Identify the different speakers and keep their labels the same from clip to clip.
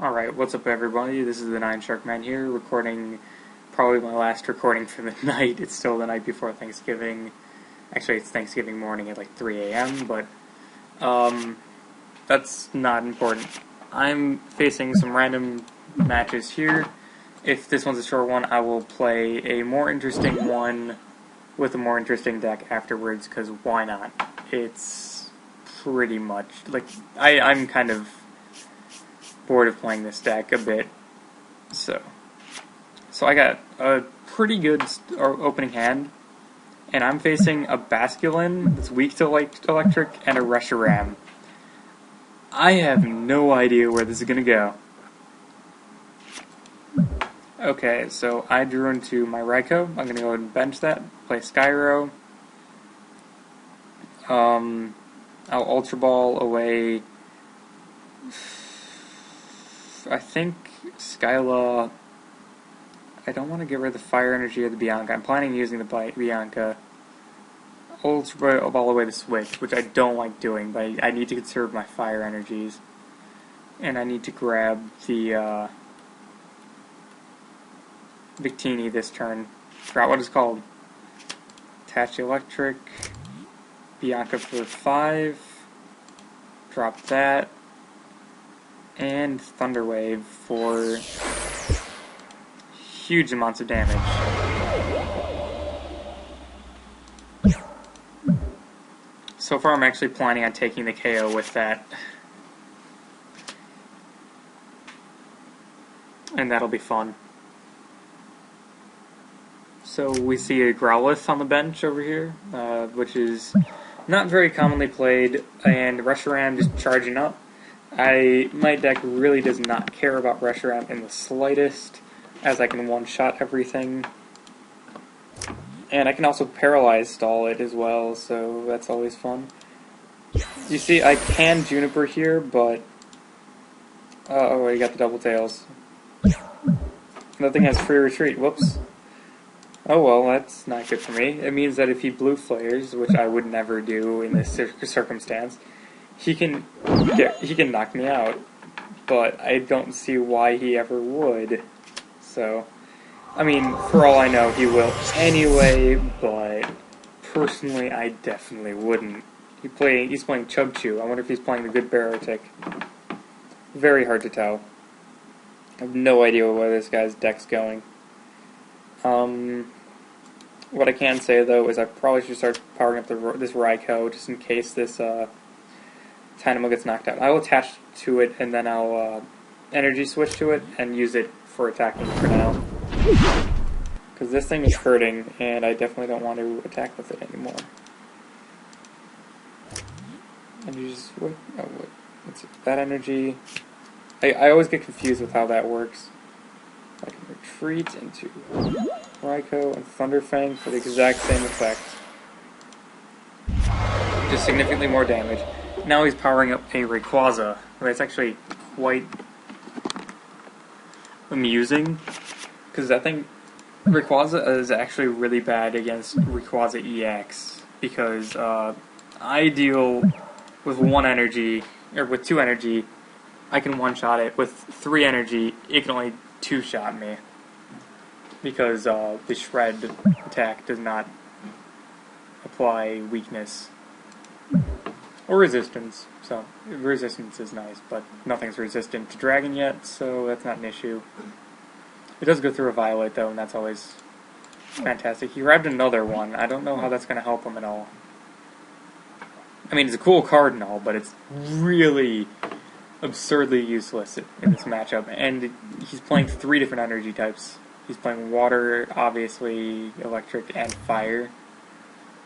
Speaker 1: Alright, what's up everybody? This is the Nine Shark Man here, recording probably my last recording for the night. It's still the night before Thanksgiving. Actually, it's Thanksgiving morning at like 3 a.m., but that's not important. I'm facing some random matches here. If this one's a short one, I will play a more interesting one with a more interesting deck afterwards, because why not? It's pretty much, like, I'm kind of bored of playing this deck a bit, so I got a pretty good opening hand, and I'm facing a Basculin that's weak to electric and a Reshiram. I have no idea where this is gonna go. Okay, so I drew into my Raikou. I'm gonna go ahead and bench that, play Skyro. I'll Ultra Ball away. I think Skyla. I don't want to get rid of the Fire Energy or the Bianca. I'm planning on using the Bianca. Ultra Ball away the Switch, which I don't like doing, but I need to conserve my Fire Energies. And I need to grab the Victini this turn. Forgot what it's called. Attach Electric. Bianca for 5. Drop that. And Thunder Wave for huge amounts of damage. So far I'm actually planning on taking the KO with that. And that'll be fun. So we see a Growlithe on the bench over here, which is not very commonly played, and Reshiram just charging up. My deck really does not care about Reshiram in the slightest, as I can one-shot everything. And I can also paralyze stall it as well, so that's always fun. You see, I can Juniper here, but... oh, you got the double tails. That thing has free retreat, whoops. Oh well, that's not good for me. It means that if he blue flares, which I would never do in this circumstance, he can knock me out, but I don't see why he ever would. So, I mean, for all I know, he will anyway, but personally, I definitely wouldn't. He's playing Chubchoo. I wonder if he's playing the good Barotic. Very hard to tell. I have no idea where this guy's deck's going. What I can say, though, is I probably should start powering up this Raikou, just in case this Tynamo gets knocked out. I will attach to it, and then I'll energy switch to it, and use it for attacking for now. Because this thing is hurting, and I definitely don't want to attack with it anymore. Energy switch? Oh, wait. What's it? That energy... I always get confused with how that works. I can retreat into Raikou and Thunderfang for the exact same effect. Just significantly more damage. Now he's powering up a Rayquaza. It's actually quite amusing, because I think Rayquaza is actually really bad against Rayquaza EX, because I deal with 1 energy, or with 2 energy, I can one-shot it. With 3 energy, it can only 2-shot me, because the Shred attack does not apply weakness or resistance. So resistance is nice, but nothing's resistant to Dragon yet, so that's not an issue. It does go through a Violet though, and that's always fantastic. He grabbed another one. I don't know how that's going to help him at all. I mean, it's a cool card and all, but it's really absurdly useless in this matchup, and he's playing 3 different energy types. He's playing water, obviously, electric, and fire,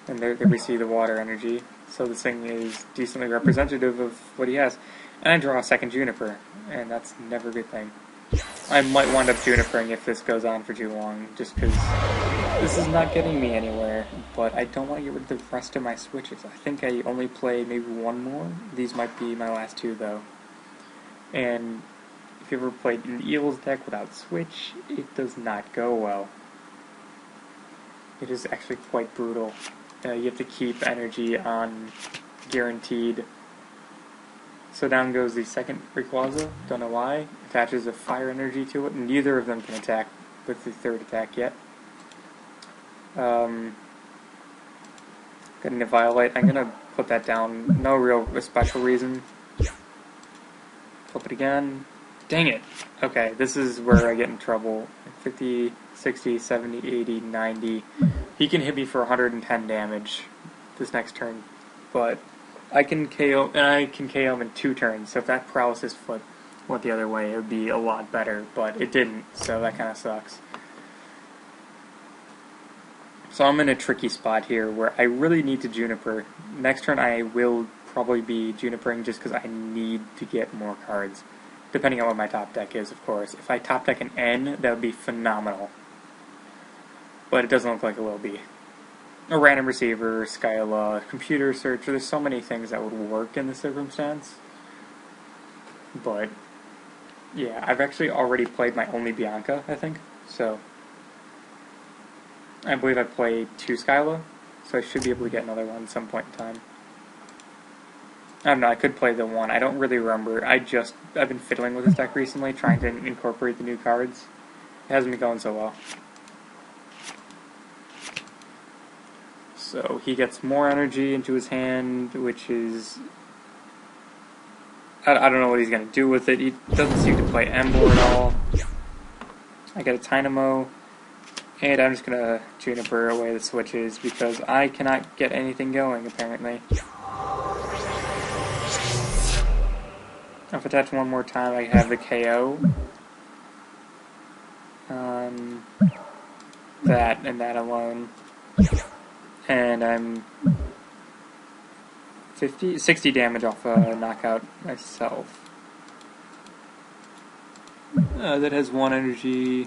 Speaker 1: and there we see the water energy, so this thing is decently representative of what he has. And I draw a second Juniper, and that's never a good thing. I might wind up Junipering if this goes on for too long, just because this is not getting me anywhere, but I don't want to get rid of the rest of my switches. I think I only play maybe 1 more. These might be my last 2, though. And if you ever played an Eels deck without Switch, it does not go well. It is actually quite brutal. You have to keep energy on guaranteed. So down goes the second Rayquaza. Don't know why. Attaches a fire energy to it, and neither of them can attack with the third attack yet. Getting a Violet. I'm gonna put that down. No real special reason. Flip it again. Dang it. Okay, this is where I get in trouble. 50, 60, 70, 80, 90. He can hit me for 110 damage this next turn, but I can KO, and I can KO him in 2 turns, so if that paralysis flip went the other way, it would be a lot better, but it didn't, so that kind of sucks. So I'm in a tricky spot here where I really need to Juniper. Next turn I will probably be Junipering just because I need to get more cards. Depending on what my top deck is, of course. If I top deck an N, that would be phenomenal. But it doesn't look like it will be. A random receiver, Skyla, computer search, there's so many things that would work in this circumstance. But, yeah, I've actually already played my only Bianca, I think. So, I believe I played 2 Skyla, so I should be able to get another one at some point in time. I don't know, I could play the 1. I don't really remember. I've been fiddling with this deck recently, trying to incorporate the new cards. It hasn't been going so well. So he gets more energy into his hand, which is... I don't know what he's going to do with it. He doesn't seem to play Ember at all. I get a Dynamo, and I'm just going to Juniper away the switches, because I cannot get anything going, apparently. If I touch one more time, I have the KO. That and that alone. And I'm 60 damage off a knockout myself. That has 1 energy.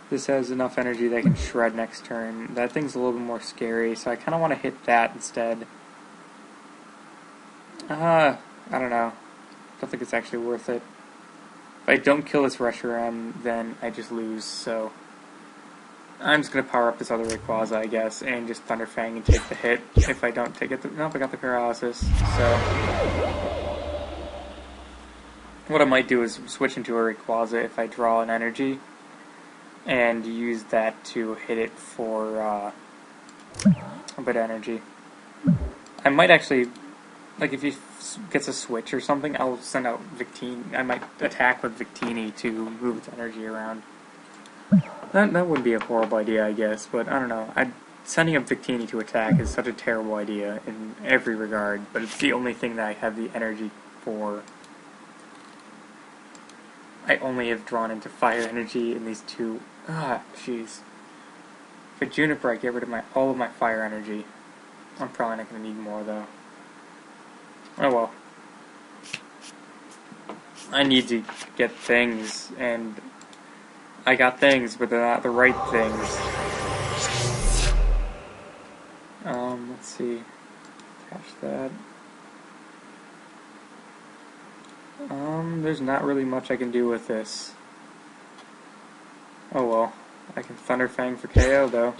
Speaker 1: This has enough energy that I can shred next turn. That thing's a little bit more scary, so I kind of want to hit that instead. I don't know. Don't think it's actually worth it. If I don't kill this Reshiram, then I just lose, so... I'm just going to power up this other Rayquaza, I guess, and just Thunder Fang and take the hit. If I don't take it... Nope, I got the paralysis, so... What I might do is switch into a Rayquaza if I draw an energy, and use that to hit it for a bit of energy. I might actually... Like, if he gets a switch or something, I'll send out Victini. I might attack with Victini to move its energy around. That wouldn't be a horrible idea, I guess, but I don't know. Sending up Victini to attack is such a terrible idea in every regard, but it's the only thing that I have the energy for. I only have drawn into fire energy in these 2. Jeez. For Juniper, I get rid of all of my fire energy. I'm probably not going to need more, though. Oh well. I need to get things, and I got things, but they're not the right things. Let's see. Attach that. There's not really much I can do with this. Oh well. I can Thunder Fang for KO, though.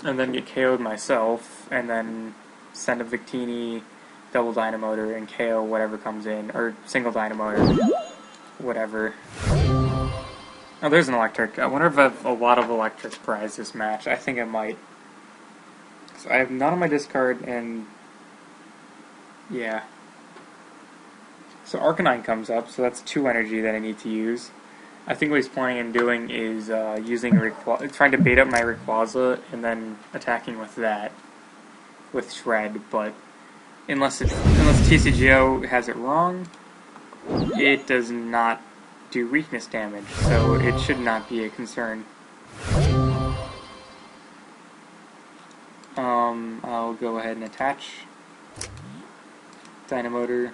Speaker 1: And then get KO'd myself, and then send a Victini, double Dynamotor, and KO whatever comes in, or single Dynamotor, whatever. Oh, there's an Electric. I wonder if I have a lot of Electric prize this match. I think I might. So I have none on my discard, and... yeah. So Arcanine comes up, so that's 2 energy that I need to use. I think what he's planning on doing is trying to bait up my Rayquaza and then attacking with that, with Shred. But unless TCGO has it wrong, it does not do weakness damage, so it should not be a concern. I'll go ahead and attach Dynamotor.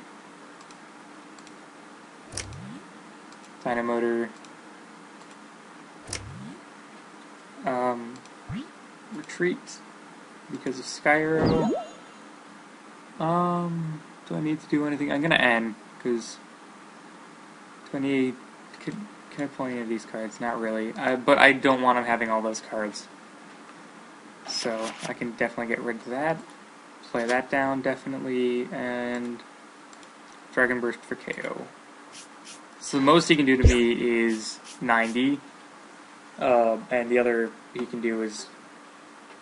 Speaker 1: Retreat because of Skyro. Do I need to do anything? I'm gonna end because can I play any of these cards? Not really. But I don't want him having all those cards, so I can definitely get rid of that. Play that down, definitely, and Dragon Burst for KO. So the most he can do to me is 90, and the other he can do is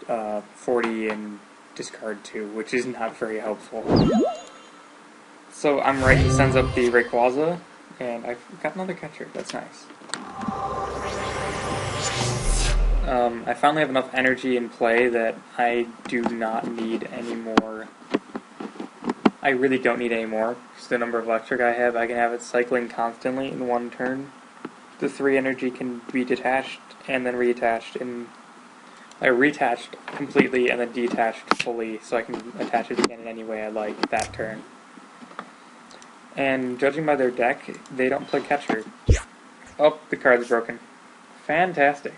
Speaker 1: 40 and discard 2, which is not very helpful. So I'm right, he sends up the Rayquaza, and I've got another catcher, that's nice. I finally have enough energy in play that I do not need any more. I really don't need any more, because the number of electric I can have it cycling constantly in one turn. The 3 energy can be detached and then reattached, and retached completely and then detached fully, so I can attach it again in any way I like that turn. And judging by their deck, they don't play catcher. Oh, the card's broken. Fantastic.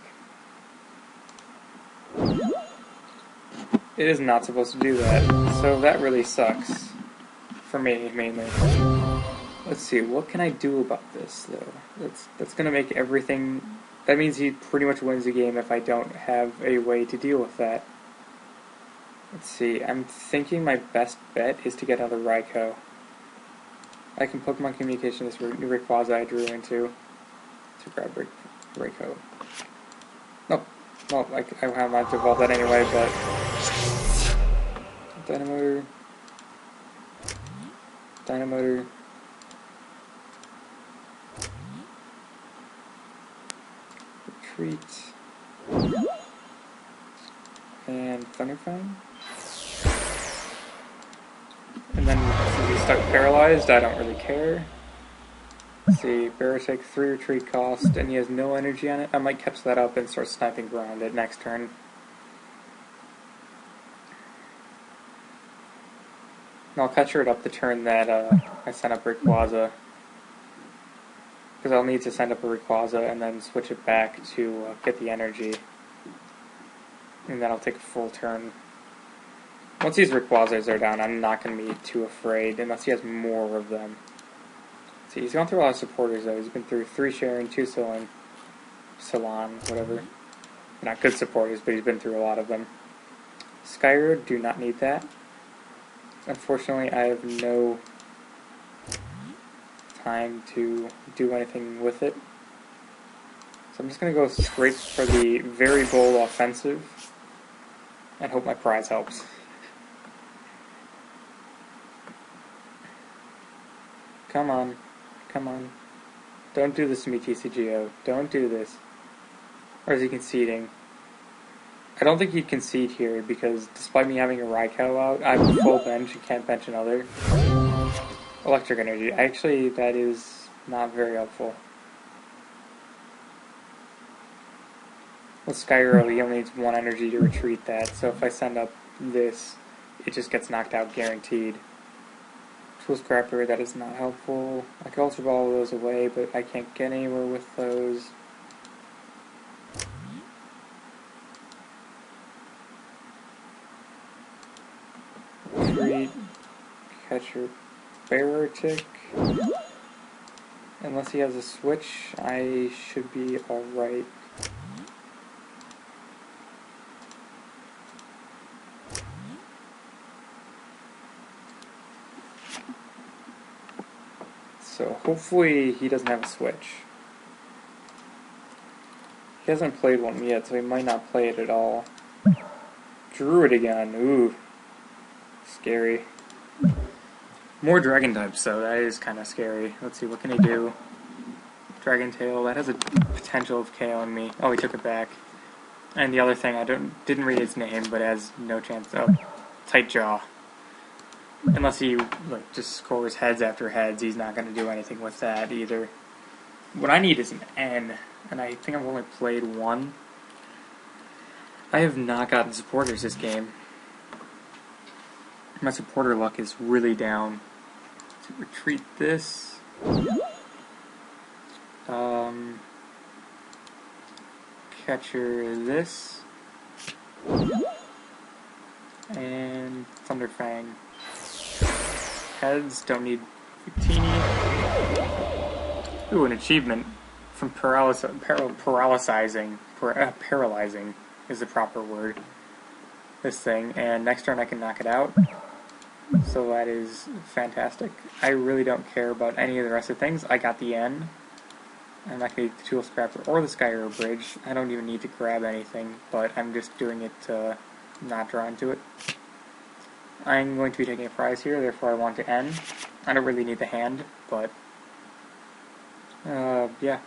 Speaker 1: It is not supposed to do that, so that really sucks. For me, mainly. Let's see, what can I do about this, though? That's gonna make everything... That means he pretty much wins the game if I don't have a way to deal with that. Let's see, I'm thinking my best bet is to get another Raikou. I can Pokemon Communication this Rayquaza I drew into to grab Raikou. Nope. Well, I might to evolve that anyway, but... Dynamotor. Dynamotor. Retreat. And Thunderfang. And then, since he's stuck paralyzed, I don't really care. Let's see, Bear takes 3 retreat cost, and he has no energy on it. I might catch that up and start sniping around it next turn. And I'll catch it up the turn that I send up Rayquaza. Because I'll need to send up a Rayquaza and then switch it back to get the energy. And then I'll take a full turn. Once these Rayquazas are down, I'm not going to be too afraid, unless he has more of them. See, he's gone through a lot of supporters, though. He's been through 3 Sharon, 2 Salon, whatever. Not good supporters, but he's been through a lot of them. Skyro, do not need that. Unfortunately, I have no time to do anything with it. So I'm just going to go straight for the very bold offensive and hope my prize helps. Come on. Come on. Don't do this to me, PTCGO. Don't do this. Or is he conceding? I don't think he'd concede here, because despite me having a Raikou out, I have a full bench and can't bench another. Electric energy. Actually, that is not very helpful. With Skyro, he only needs 1 energy to retreat that, so if I send up this, it just gets knocked out guaranteed. Tool Scrapper, that is not helpful. I can Ultra Ball those away, but I can't get anywhere with those. Retreat, Catcher, Bearer Tick. Unless he has a switch, I should be alright. So hopefully he doesn't have a switch. He hasn't played one yet, so he might not play it at all. Druid again, ooh. Scary. More dragon types, though. That is kind of scary. Let's see, what can he do? Dragon Tail, that has a potential of KOing me. Oh, he took it back. And the other thing, I didn't read its name, but it has no chance. Oh, Tight Jaw. Unless he just scores heads after heads, he's not going to do anything with that either. What I need is an N, and I think I've only played 1. I have not gotten supporters this game. My supporter luck is really down. So retreat this. Catcher this. And Thunderfang. Heads, don't need Victini. Ooh, an achievement from paralyzing is the proper word. this thing, and next turn I can knock it out. So that is fantastic. I really don't care about any of the rest of things. I got the N. I'm not going to need the Tool Scrapper or the Sky Arrow Bridge. I don't even need to grab anything, but I'm just doing it to not draw into it. I'm going to be taking a prize here, therefore I want to N. I don't really need the hand, but yeah.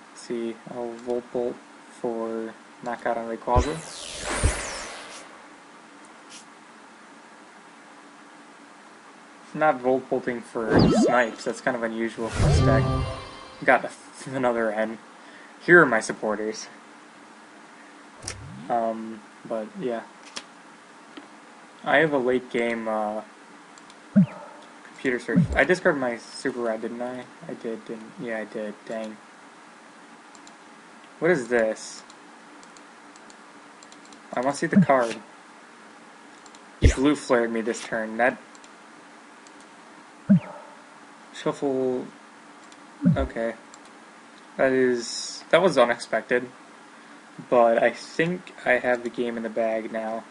Speaker 1: Let's see, I'll Volt Bolt for knockout on Rayquaza. Not Volt Bolting for snipes, that's kind of unusual for this deck. Got another N. Here are my supporters. But yeah. I have a late game computer search. I discarded my Super Rad, didn't I? I did, didn't. Yeah, I did. Dang. What is this? I want to see the card. He blue flared me this turn. That shuffle. Okay. That was unexpected. But I think I have the game in the bag now.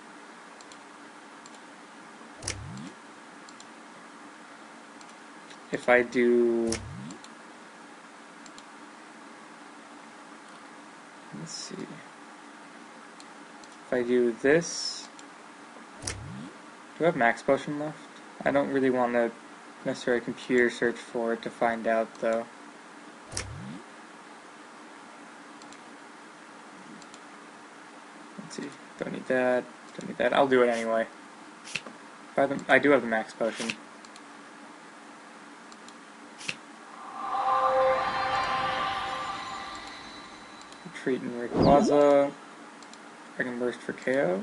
Speaker 1: If I do... Let's see. If I do this... Do I have Max Potion left? I don't really want to necessarily computer search for it to find out, though. Let's see. Don't need that. Don't need that. I'll do it anyway. I do have the Max Potion. Retreat in Rayquaza. Dragon Burst for KO.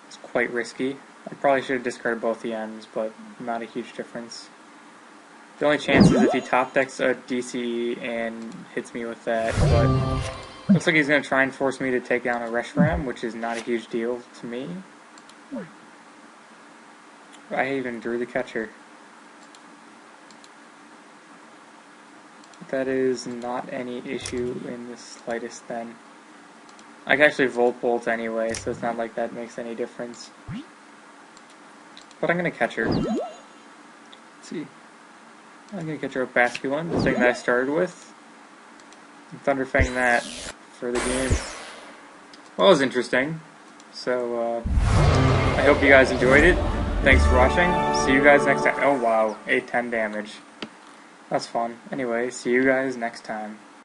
Speaker 1: It's quite risky. I probably should have discarded both the ends, but not a huge difference. The only chance is if he top decks a DCE and hits me with that, but looks like he's going to try and force me to take down a Reshiram, which is not a huge deal to me. I even drew the catcher. That is not any issue in the slightest then. I can actually Volt Bolt anyway, so it's not like that makes any difference. But I'm going to catch her. Let's see. I'm going to catch her with Basculin, the thing that I started with. And Thunderfang that for the game. Well, it was interesting. So, I hope you guys enjoyed it. Thanks for watching. See you guys next time. Oh wow, 810 damage. That's fun. Anyway, see you guys next time.